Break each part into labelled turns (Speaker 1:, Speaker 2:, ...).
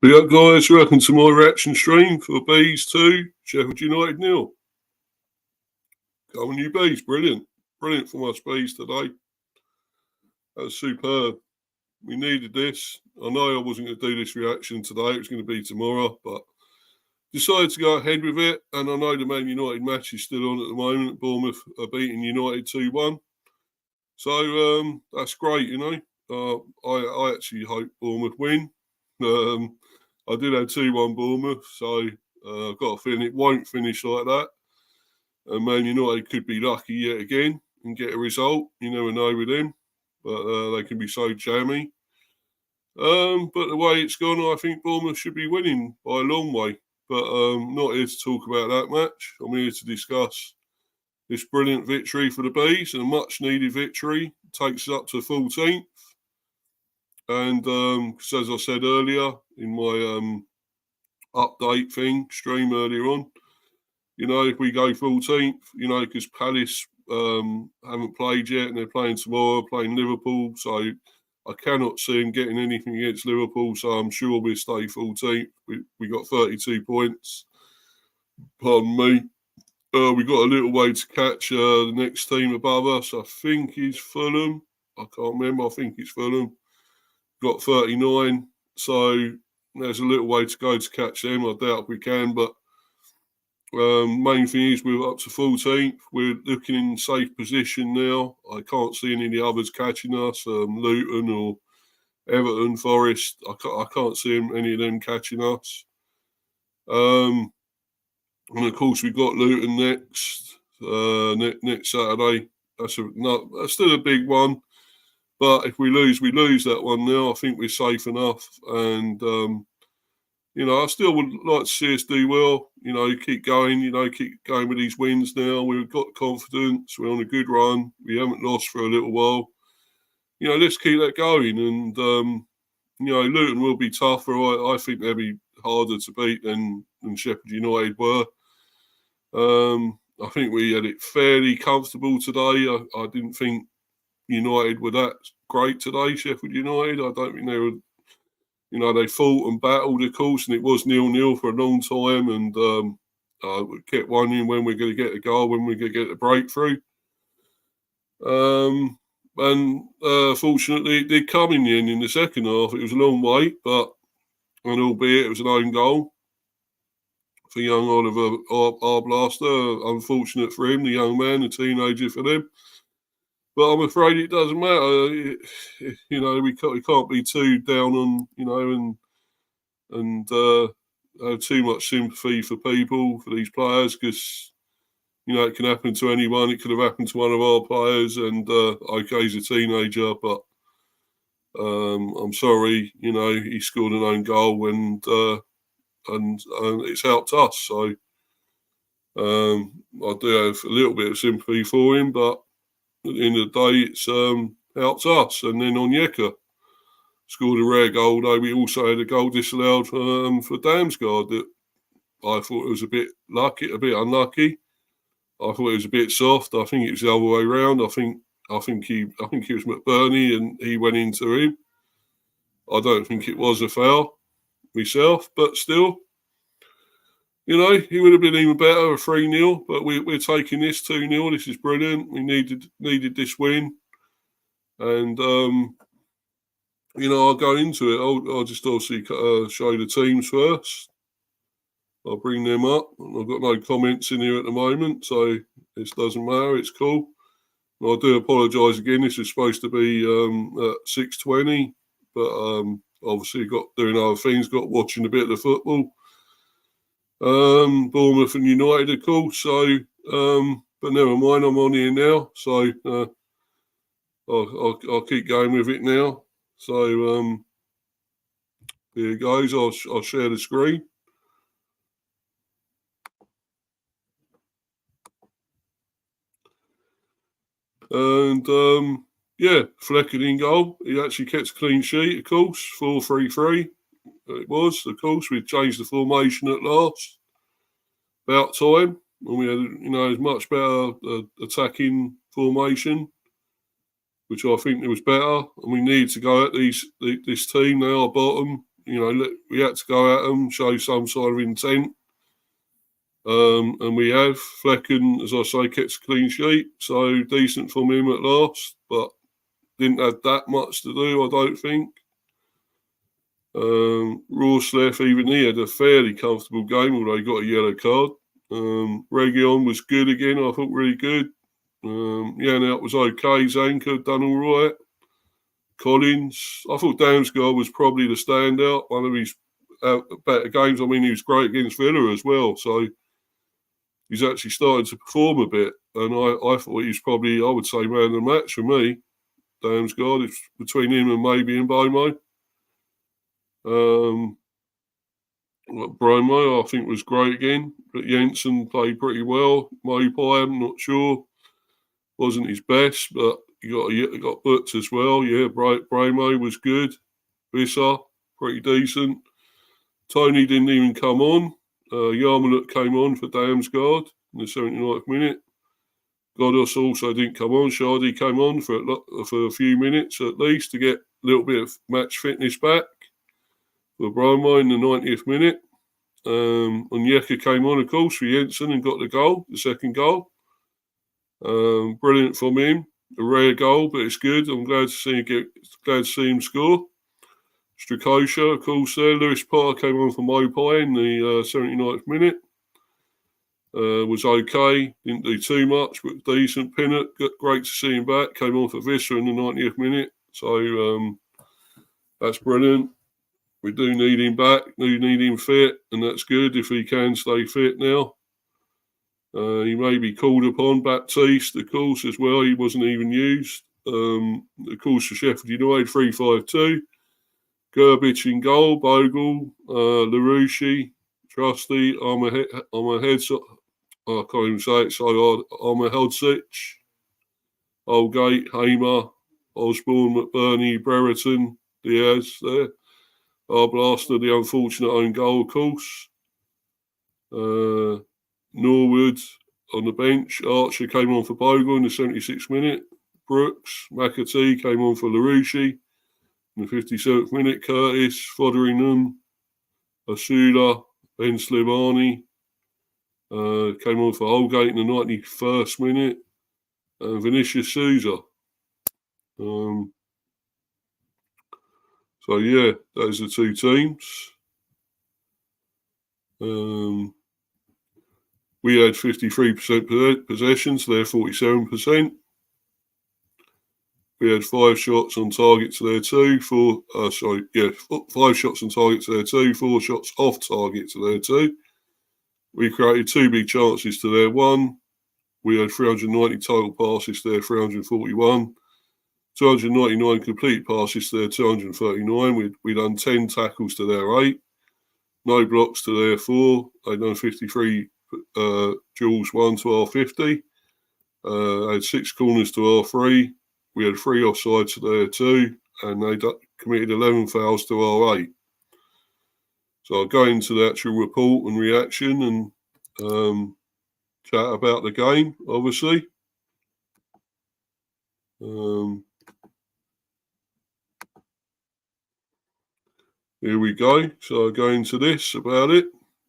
Speaker 1: Big up, guys. Welcome to my reaction stream for Bees 2, Sheffield United 0. Come on, you Bees. Brilliant. Brilliant from us Bees today. That was superb. We needed this. I know I wasn't going to do this reaction today. It was going to be tomorrow, but decided to go ahead with it. And I know the Man United match is still on at the moment. Bournemouth are beating United 2-1. So that's great, you know. I actually hope Bournemouth win. I did have 2-1 Bournemouth, so I've got a feeling it won't finish like that. And Man United could be lucky yet again and get a result. You never know with them, but they can be so jammy. But the way it's gone, I think Bournemouth should be winning by a long way. But I'm not here to talk about that match. I'm here to discuss this brilliant victory for the Bees, and a much-needed victory. Takes us up to 14th. And because as I said earlier in my update stream earlier on, you know, if we go 14th, you know, because Palace haven't played yet and they're playing tomorrow, playing Liverpool. So I cannot see them getting anything against Liverpool. So I'm sure we'll stay 14th. We got 32 points. Pardon me. We got a little way to catch the next team above us. I think it's Fulham. I can't remember. I think it's Fulham. Got 39, so there's a little way to go to catch them. I doubt we can, but main thing is we're up to 14th. We're looking in safe position now. I can't see any of the others catching us, Luton or Everton, Forest. I can't see any of them catching us. And of course we've got Luton next Saturday. That's still a big one. But if we lose that one now. I think we're safe enough. And, you know, I still would like to see us do well. You know, keep going with these wins now. We've got confidence. We're on a good run. We haven't lost for a little while. You know, let's keep that going. And, you know, Luton will be tougher. I think they'll be harder to beat than Sheffield United were. I think we had it fairly comfortable today. I didn't think United were that great today, Sheffield United. I don't think they were, you know, they fought and battled, of course, and it was 0-0 for a long time. And we kept wondering when we're going to get a goal, when we're going to get a breakthrough. And fortunately, it did come in the end in the second half. It was a long wait, and albeit it was an own goal for young Oliver Arblaster. Unfortunate for him, the young man, the teenager for them. But I'm afraid it doesn't matter. You know, we can't be too down on, you know, and have too much sympathy for people, for these players, because, you know, it can happen to anyone. It could have happened to one of our players, and okay, he's a teenager, but I'm sorry, you know, he scored an own goal, and it's helped us. So I do have a little bit of sympathy for him, but at the end of the day, it's helped us. And then Onyeka scored a rare goal, though we also had a goal disallowed for Damsgaard that I thought it was a bit unlucky. I thought it was a bit soft. I think it was the other way around. I think he was McBurney and he went into him. I don't think it was a foul myself, but still, you know, it would have been even better, a 3-0, but we're taking this 2-0. This is brilliant. We needed this win. And, you know, I'll go into it. I'll just obviously show the teams first. I'll bring them up. I've got no comments in here at the moment, so this doesn't matter. It's cool. I do apologise again. This is supposed to be at 6:20, but obviously got doing other things, got watching a bit of the football. Bournemouth and United, of course. So, but never mind. I'm on here now, so I'll keep going with it now. So here it goes. I'll share the screen. And yeah, Flecken in goal. He actually kept a clean sheet, of course. 4-3-3. It was, of course. We changed the formation at last. About time. And we had, you know, a much better attacking formation, which I think it was better. And we need to go at this team. They are bottom. we had to go at them, show some sort of intent. And we have. Flecken, as I say, kept a clean sheet, so decent from him at last, but didn't have that much to do, I don't think. Rawsleth, even he had a fairly comfortable game, although he got a yellow card. Region was good again, I thought really good. Now it was okay. Zanka done all right. Collins, I thought Damsgaard was probably the standout, one of his better games. I mean, he was great against Villa as well, so he's actually started to perform a bit. And I thought he was probably, I would say, man of the match for me. Damsgaard, it's between him and maybe Mbomo. Bromo, I think, was great again, but Jensen played pretty well. Mopai, I'm not sure, wasn't his best, but he got booked as well. Yeah, Bromo was good. Visser, pretty decent. Tony didn't even come on. Yarmulke came on for Damsgaard in the 79th minute. Godos also didn't come on. Shardy came on for a few minutes at least to get a little bit of match fitness back for Bromo in the 90th minute. Onyeka came on, of course, for Jensen and got the second goal. Brilliant from him. A rare goal, but it's good. I'm glad to see him score. Strakosha, of course, there. Lewis Potter came on for Mopai in the 79th minute. Was okay. Didn't do too much, but decent. Pinnock, great to see him back. Came on for Visser in the 90th minute. So that's brilliant. We do need him back. Do need him fit, and that's good if he can stay fit now. He may be called upon. Baptiste, of course, as well. He wasn't even used. Of course, for Sheffield United, 3-5-2. Gerbic in goal. Bogle, Larouche, Trusty, I can't even say it so hard. Armahedzic, Holgate, Hamer, Osborne, McBurney, Brereton, Diaz there. Arblaster, the unfortunate own goal, of course. Norwood on the bench. Archer came on for Bogle in the 76th minute. Brooks, McAtee came on for Larouche in the 57th minute. Curtis, Fotheringham, Asula, Ben Slimani came on for Holgate in the 91st minute. And Vinicius Souza. So, yeah, those are two teams. We had 53% possession, so they're 47%. We had 5 shots on target to their 2. 5 shots on target to their 2, 4 shots off target to their 2. We created 2 big chances to their 1. We had 390 total passes to their 341. 299 complete passes to their 239. We done 10 tackles to their 8. No blocks to their 4. They done 53 duels 1 to our 50. Had 6 corners to our 3. We had 3 offsides to their 2, and they committed 11 fouls to our 8. So I'll go into the actual report and reaction and chat about the game, obviously. Here we go. So I'll go into this about it.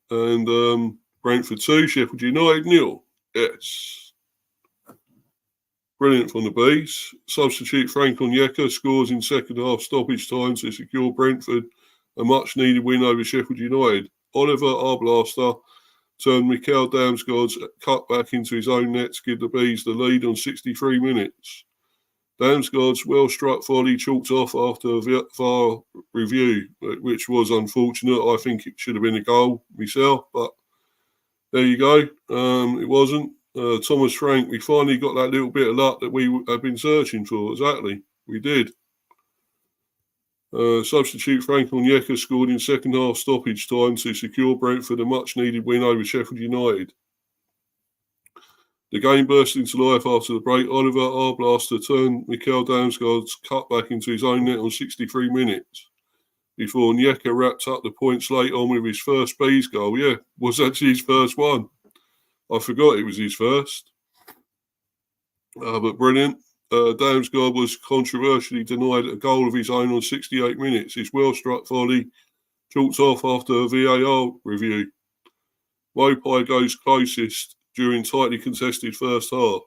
Speaker 1: And Brentford 2, Sheffield United 0. Yes. Brilliant from the Bees. Substitute Frank Onyeka scores in second half stoppage time to secure Brentford a much needed win over Sheffield United. Oliver Arblaster turned Mikel Damsgaard's cut back into his own net to give the Bees the lead on 63 minutes. Damsgaard's well-struck volley chalked off after a VAR review, which was unfortunate. I think it should have been a goal myself, but there you go. It wasn't. Thomas Frank, we finally got that little bit of luck that we have been searching for. Exactly. We did. Substitute Frank Onyeka scored in second half stoppage time to secure Brentford a much-needed win over Sheffield United. The game burst into life after the break. Oliver Arblaster turned Mikel Damsgaard's cut back into his own net on 63 minutes before Onyeka wrapped up the points late on with his first Bees goal. Yeah, was actually his first one. I forgot it was his first. But brilliant. Damsgaard was controversially denied a goal of his own on 68 minutes. His well-struck volley chalked off after a VAR review. Mopai goes closest during tightly contested first half.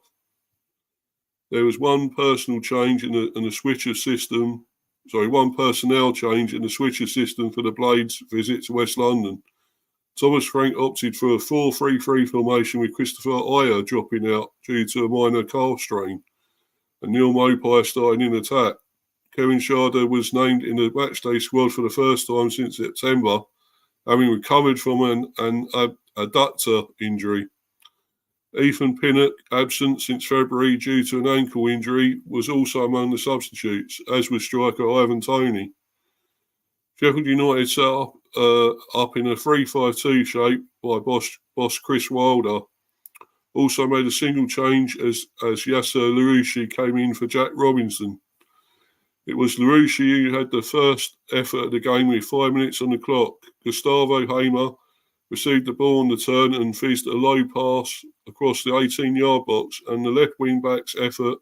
Speaker 1: There was one personnel change in the switcher system. One personnel change in the switcher system for the Blades' visit to West London. Thomas Frank opted for a 4-3-3 formation with Christopher Ayer dropping out due to a minor calf strain, and Neil Mopai starting in attack. Kevin Sharder was named in the matchday squad for the first time since September, having recovered from an adductor injury. Ethan Pinnock, absent since February due to an ankle injury, was also among the substitutes, as was striker Ivan Toney. Sheffield United set up in a 3-5-2 shape by boss Chris Wilder. Also made a single change as Yasser Larouche came in for Jack Robinson. It was Larouche who had the first effort of the game with 5 minutes on the clock. Gustavo Hamer received the ball on the turn and fizzed a low pass across the 18-yard box, and the left wing-back's effort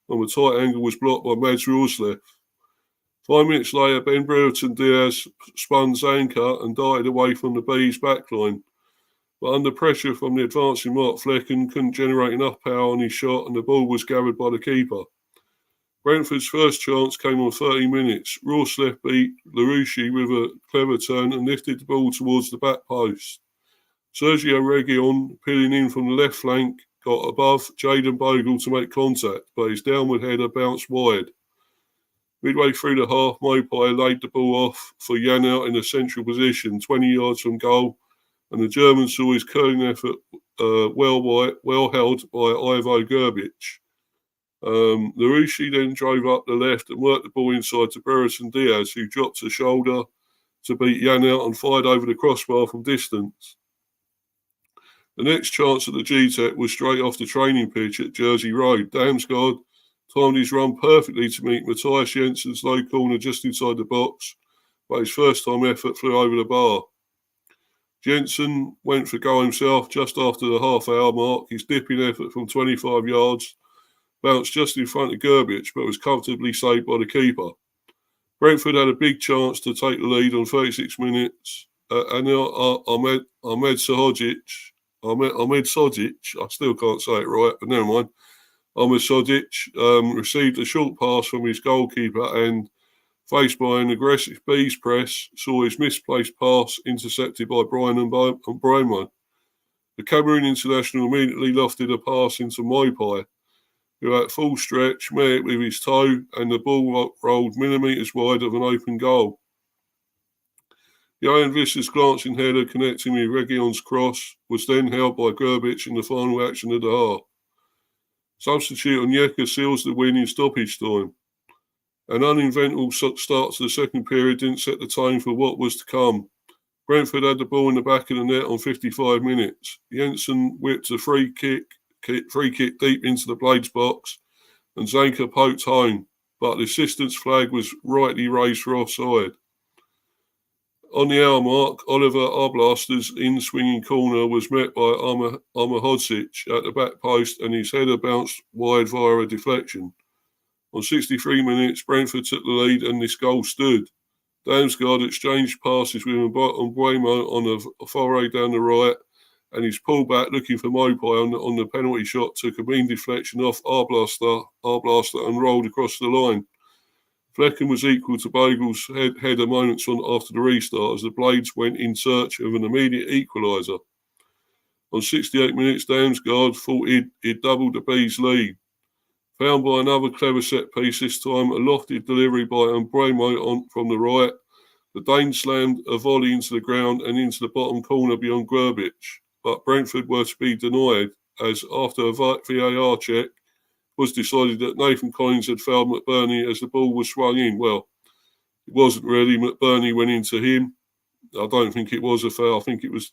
Speaker 1: on the tight angle was blocked by Mads Rorsleff. 5 minutes later, Ben Brereton Diaz spun Zanka and darted away from the Bees' backline. But under pressure from the advancing Mark Flecken, couldn't generate enough power on his shot, and the ball was gathered by the keeper. Brentford's first chance came on 30 minutes. Rorsleff beat Larouche with a clever turn and lifted the ball towards the back post. Sergio Reguilon, peeling in from the left flank, got above Jayden Bogle to make contact, but his downward header bounced wide. Midway through the half, Mopai laid the ball off for Janelt in a central position, 20 yards from goal, and the German saw his curling effort well held by Ivo Gerbic. Larouche then drove up the left and worked the ball inside to Brereton Diaz, who dropped a shoulder to beat Janelt and fired over the crossbar from distance. The next chance at the Gtech was straight off the training pitch at Jersey Road. Damsgaard timed his run perfectly to meet Matthias Jensen's low corner just inside the box, but his first-time effort flew over the bar. Jensen went for goal himself just after the half-hour mark. His dipping effort from 25 yards bounced just in front of Gerbic, but was comfortably saved by the keeper. Brentford had a big chance to take the lead on 36 minutes, and Ahmed Sojic, I still can't say it right, but never mind. Ahmed Sojic received a short pass from his goalkeeper and, faced by an aggressive Bees press, saw his misplaced pass intercepted by Brian Mbeumo. The Cameroon international immediately lofted a pass into Mopai, who at full stretch met it with his toe, and the ball rolled millimetres wide of an open goal. Johan Visser's glancing header connecting with Reguilon's cross was then held by Gerbic in the final action of the half. Substitute Onyeka seals the win in stoppage time. An uneventful start to the second period didn't set the tone for what was to come. Brentford had the ball in the back of the net on 55 minutes. Jensen whipped a free kick deep into the Blades box, and Zanka poked home, but the assistance flag was rightly raised for offside. On the hour mark, Oliver Arblaster's in-swinging corner was met by Hodzic at the back post, and his header bounced wide via a deflection. On 63 minutes, Brentford took the lead and this goal stood. Damsgaard exchanged passes with Mbeumo on a foray down the right, and his pullback looking for Mopai on the penalty shot took a mean deflection off Arblaster and rolled across the line. Flecken was equal to Bogle's header moments after the restart as the Blades went in search of an immediate equaliser. On 68 minutes, Damsgaard thought he'd doubled the Bees' lead. Found by another clever set piece, this time a lofted delivery by Mbeumo from the right. The Dane slammed a volley into the ground and into the bottom corner beyond Gerbic, but Brentford were to be denied as after a VAR check was decided that Nathan Collins had fouled McBurney as the ball was swung in. Well, it wasn't really. McBurney went into him. I don't think it was a foul. I think it was,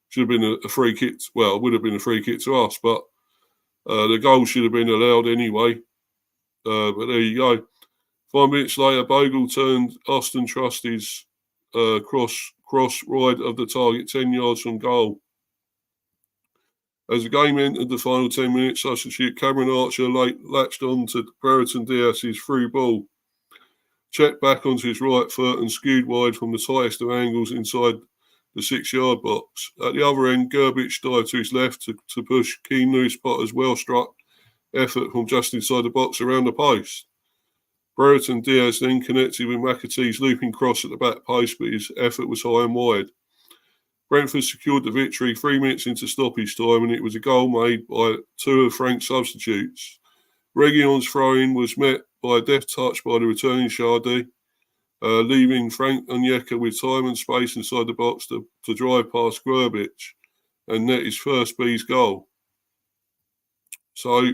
Speaker 1: should have been a free kick. Well, it would have been a free kick to us, but the goal should have been allowed anyway. But there you go. 5 minutes later, Bogle turned Austin Trusty's cross wide of the target 10 yards from goal. As the game entered the final 10 minutes, substitute Cameron Archer latched on to Brereton Diaz's through ball. checked back onto his right foot and skewed wide from the tightest of angles inside the 6-yard box. At the other end, Gerbic dived to his left to push Keane Lewis Potter's well-struck effort from just inside the box around the post. Brereton Diaz then connected with McAtee's looping cross at the back post, but his effort was high and wide. Brentford secured the victory 3 minutes into stoppage time, and it was a goal made by two of Frank's substitutes. Reguilon's throw-in was met by a deft touch by the returning Shardy, leaving Frank Onyeka with time and space inside the box to drive past Gerbic and net his first Bees goal. So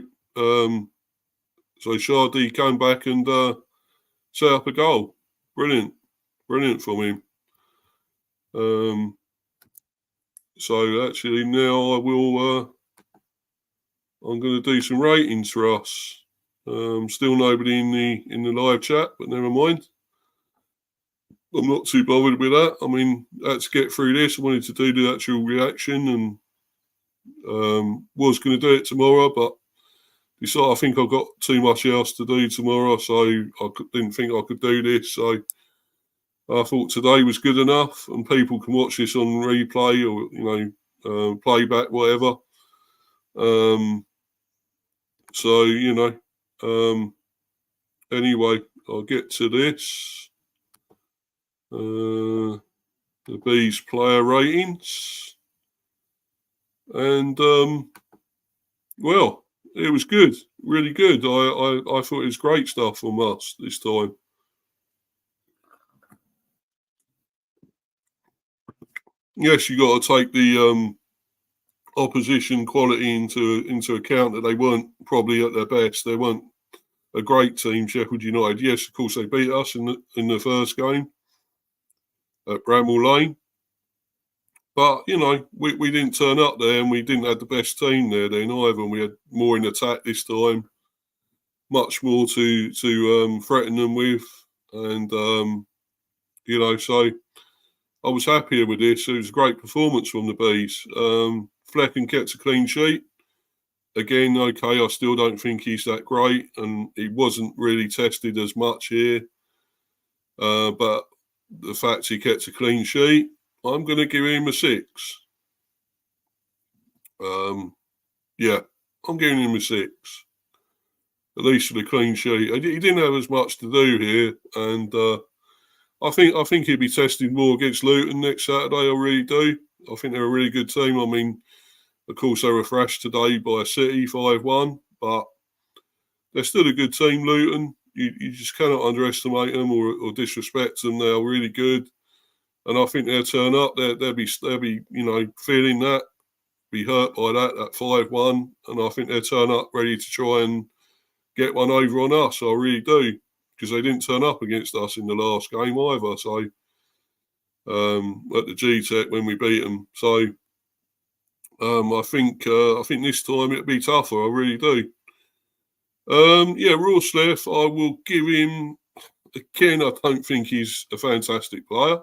Speaker 1: Shardy came back and set up a goal. Brilliant from him. So actually now I'm going to do some ratings for us. Still nobody in the live chat, but never mind. I'm not too bothered with that. I mean, let's get through this. I wanted to do the actual reaction and was going to do it tomorrow, but I think I've got too much else to do tomorrow, so I didn't think I could do this. So I thought today was good enough, and people can watch this on replay or playback, whatever. Anyway, I'll get to this. The Bees player ratings, and well, it was good, really good. I thought it was great stuff from us this time. Yes, you got to take the opposition quality into account, that they weren't probably at their best. They weren't a great team, Sheffield United. Yes, of course, they beat us in the first game at Bramall Lane. But, we didn't turn up there, and we didn't have the best team there then either. And we had more in attack this time, much more to threaten them with. And, so I was happier with this. It was a great performance from the Bees. Flecken kept a clean sheet. Again, okay, I still don't think he's that great, and he wasn't really tested as much here. But the fact he kept a clean sheet, I'm going to give him a 6. I'm giving him a 6. At least for the clean sheet. He didn't have as much to do here, and I think he'll be tested more against Luton next Saturday. I really do. I think they're a really good team. I mean, of course, they were thrashed today by City 5-1, but they're still a good team, Luton. You just cannot underestimate them or disrespect them. They are really good, and I think they'll turn up. They'll be feeling that, be hurt by that 5-1, and I think they'll turn up ready to try and get one over on us. I really do, because they didn't turn up against us in the last game either. So at the Gtech when we beat them, so I think this time it'll be tougher. I really do. Rawcliffe, I will give him, again, I don't think he's a fantastic player,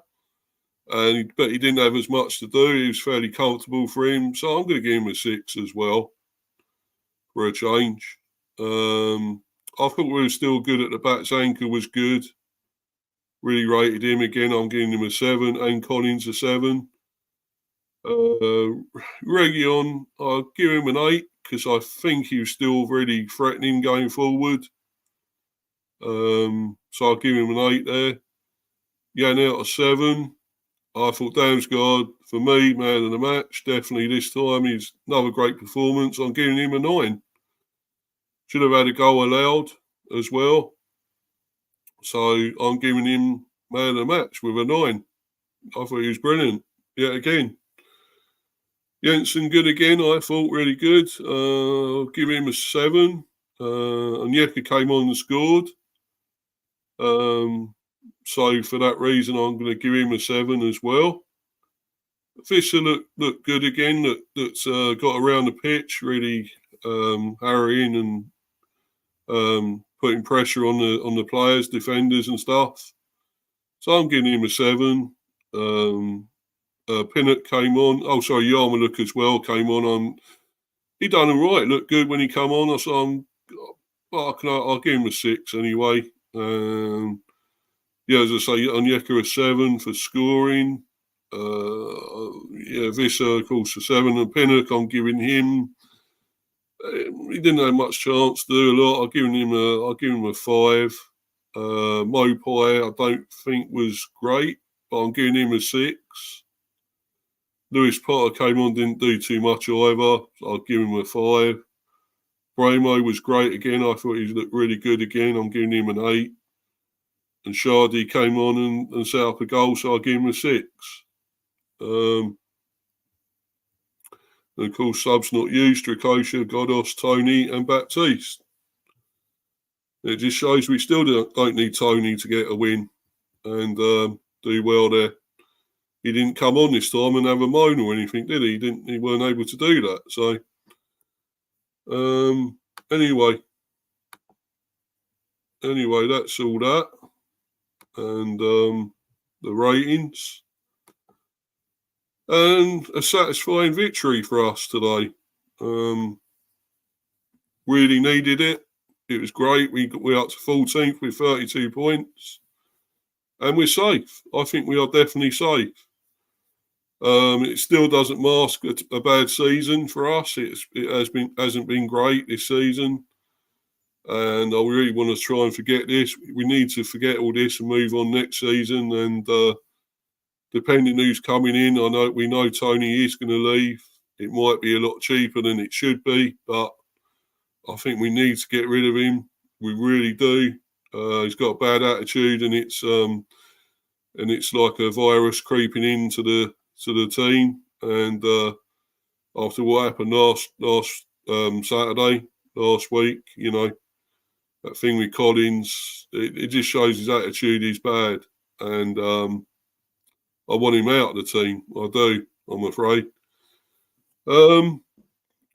Speaker 1: but he didn't have as much to do. He was fairly comfortable for him, so I'm going to give him a 6 as well for a change. I thought we were still good at the back. Zanka was good. Really rated him. Again, I'm giving him a 7. And Collins a 7. Reguilon, I'll give him an 8 because I think he was still really threatening going forward. So I'll give him an 8 there. Yannick a 7. I thought Damsgaard, for me, man of the match. Definitely this time. He's another great performance. I'm giving him a 9. Should have had a goal allowed as well. So I'm giving him man of the match with a 9. I thought he was brilliant. Yeah, again. Jensen, good again, I thought, really good. I'll give him a 7. Onyeka came on and scored. So for that reason, I'm going to give him a 7 as well. Fisher looked good again. That's got around the pitch, really harrying and putting pressure on the players, defenders and stuff. So I'm giving him a 7. Pinnock came on. Oh, sorry, Yarmulke as well came on. He done all right. Looked good when he came on. So I'll give him a 6 anyway. Yeah, as I say, Onyeka a 7 for scoring. Visser, of course, a 7. And Pinnock, I'm giving him. He didn't have much chance to do a lot. I'll give him a 5. Mopai, I don't think was great, but I'm giving him a 6. Lewis Potter came on, didn't do too much either. So I'll give him a 5. Bramo was great again. I thought he looked really good again. I'm giving him an 8. And Shardy came on and set up a goal, so I'll give him a 6. And of course, subs not used: Strakosha, Godos, Tony, and Baptiste. It just shows we still don't need Tony to get a win and do well there. He didn't come on this time and have a moan or anything, did he? He weren't able to do that. So anyway, that's all that. And the ratings. And a satisfying victory for us today. Really needed it. It was great. We're up to 14th with 32 points. And we're safe. I think we are definitely safe. It still doesn't mask a bad season for us. It hasn't been great this season. And I really want to try and forget this. We need to forget all this and move on next season. And depending who's coming in, we know Tony is going to leave. It might be a lot cheaper than it should be, but I think we need to get rid of him. We really do. He's got a bad attitude, and it's like a virus creeping into the team. And after what happened last Saturday, last week, that thing with Collins, it just shows his attitude is bad. And I want him out of the team. I do, I'm afraid.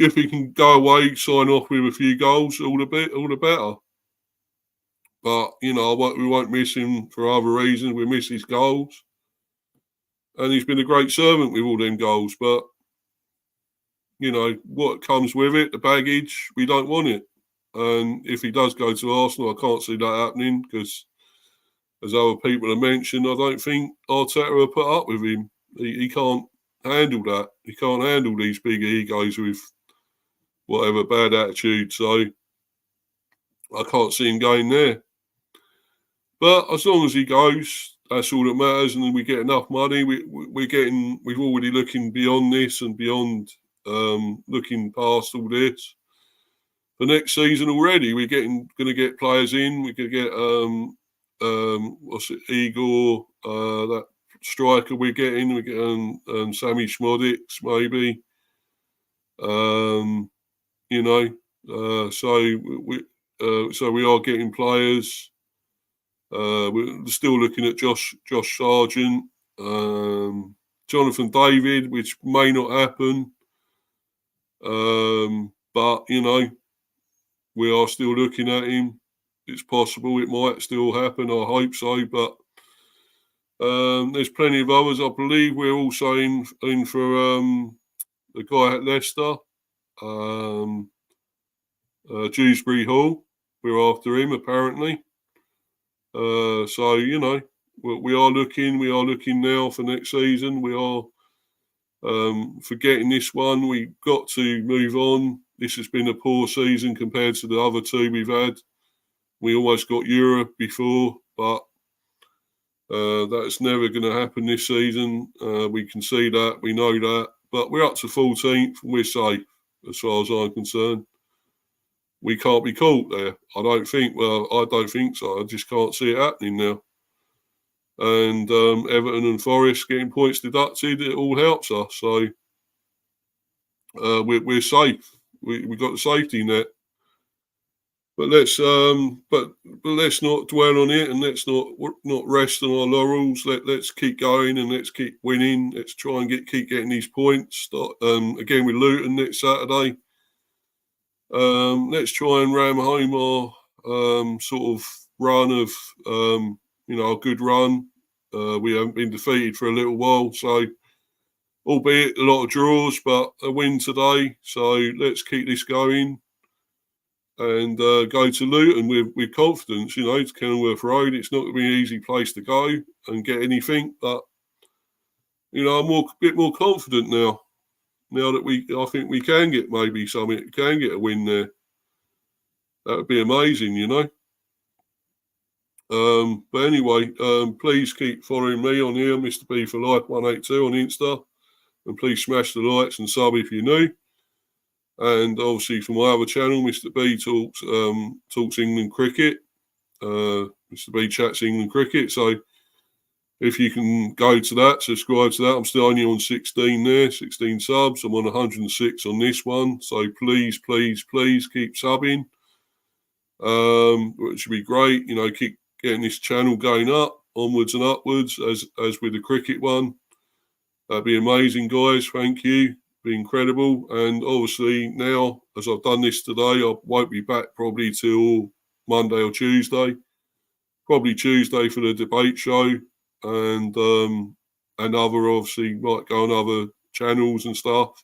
Speaker 1: If he can go away, sign off with a few goals, all the better. But, we won't miss him for other reasons. We miss his goals. And he's been a great servant with all them goals. But, what comes with it, the baggage, we don't want it. And if he does go to Arsenal, I can't see that happening because, as other people have mentioned, I don't think Arteta will put up with him. He can't handle that. He can't handle these big egos with whatever bad attitude. So I can't see him going there. But as long as he goes, that's all that matters. And then we get enough money. We've already looking beyond this and beyond looking past all this. For next season already, we're going to get players in. We could get Igor, that striker we're getting. We get Sammy Schmodix maybe. So we are getting players. We're still looking at Josh Sargent, Jonathan David, which may not happen. But we are still looking at him. It's possible it might still happen. I hope so. But there's plenty of others. I believe we're also in for the guy at Leicester, Dewsbury Hall. We're after him apparently. So we are looking. We are looking now for next season. We are forgetting this one. We've got to move on. This has been a poor season compared to the other two we've had. We almost got Europe before, but that's never going to happen this season. We can see that. We know that. But we're up to 14th. We're safe as far as I'm concerned. We can't be caught there. I don't think. Well, I don't think so. I just can't see it happening now. And Everton and Forest getting points deducted, it all helps us. So we're safe. We got the safety net. But let's not dwell on it, and let's not rest on our laurels. Let's keep going and let's keep winning. Let's try and keep getting these points. Again with Luton next Saturday. Let's try and ram home our sort of run of a good run. We haven't been defeated for a little while, so albeit a lot of draws, but a win today. So let's keep this going. and go to Luton with confidence, you know, to Kenilworth Road. It's not going to be an easy place to go and get anything, but, you know, I'm a bit more confident now. Now that I think we can get maybe something, can get a win there. That would be amazing, you know. But anyway, please keep following me on here, Mr. B for Life 182 on Insta, and please smash the likes and sub if you're new. And obviously for my other channel, Mr. B talks England cricket. Mr. B chats England cricket. So if you can go to that, subscribe to that. I'm still only on 16 there, 16 subs. I'm on 106 on this one. So please, please, please keep subbing. Which would be great. You know, keep getting this channel going up, onwards and upwards, as with the cricket one. That'd be amazing, guys. Thank you. Be incredible. And obviously now, as I've done this today, I won't be back probably till Monday or Tuesday. Probably Tuesday for the debate show, and other, obviously might go on other channels and stuff.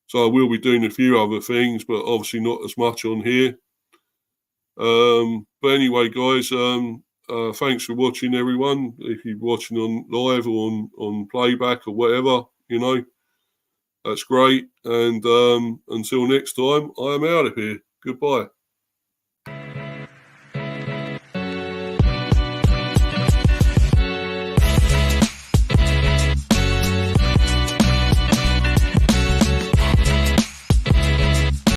Speaker 1: So I will be doing a few other things, but obviously not as much on here. But anyway, guys, thanks for watching, everyone. If you're watching on live or on playback or whatever, you know, that's great. And until next time, I am out of here. Goodbye.